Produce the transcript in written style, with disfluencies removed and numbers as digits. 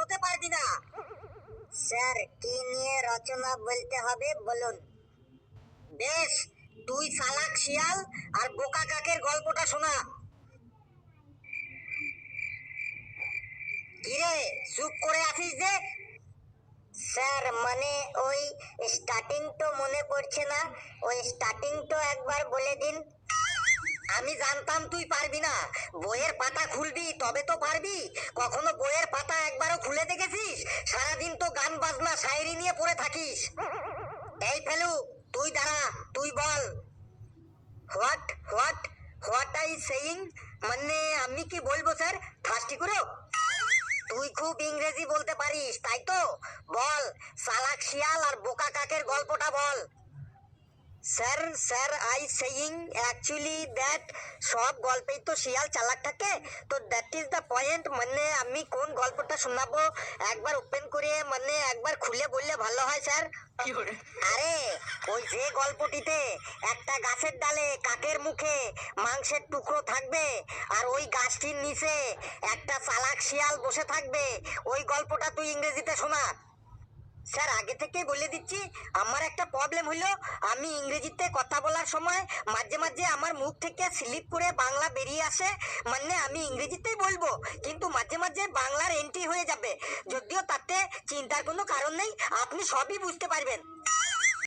হতে পারবি না। স্যার কি নিয়ে রচনা বলতে হবে বলুন। বেশ, তুই চালাক শিয়াল আর বোকা কাকের গল্পটা শোনা। কিরে চুপ করে আছিস যে? স্যার মানে ওই স্টার্টিং তো মনে পড়ছে না, ওই স্টার্টিং তো একবার বলে দিন। আমি জানতাম তুই পারবি না। বইয়ের পাতা খুলবি তবে তো পারবি। কখনো বইয়ের পাতা একবারও খুলে দেখেছিস? সারাদিন তো গান বাজনা শায়েরি নিয়ে পড়ে থাকিস। এই ফেলু, তুই দাঁড়া, তুই বল। What what what I saying, মানে আমি কি বলবো স্যার? ফার্স্টি করে তুই খুব ইংরেজি বলতে পারিস তাই তো? বল, চালাক শিয়াল আর বোকা কাকের গল্পটা বল। Sir sir I saying actually that সব গল্পেই তো শিয়াল চালাক থাকে, তো দ্যাট ইজ দ্য পয়েন্ট। মানে আমি কোন গল্পটা শোনাবো একবার ওপেন করে মানে একবার খুলে বললে ভালো হয় স্যার। আরে ওই যে গল্পটিতে একটা গাছের ডালে কাকের মুখে মাংসের টুকরো থাকবে আর ওই গাছটির নিচে একটা চালাক শিয়াল বসে থাকবে, ওই গল্পটা তুই ইংরেজিতে শোনা। স্যার আগে থেকেই বলে দিচ্ছি, আমার একটা প্রবলেম হলো, আমি ইংরেজিতে কথা বলার সময় মাঝে মাঝে আমার মুখ থেকে স্লিপ করে বাংলা বেরিয়ে আসে। মানে আমি ইংরেজিতেই বলবো কিন্তু মাঝে মাঝে বাংলার এন্ট্রি হয়ে যাবে, যদিও তাতে চিন্তার কোনো কারণ নেই, আপনি সবই বুঝতে পারবেন।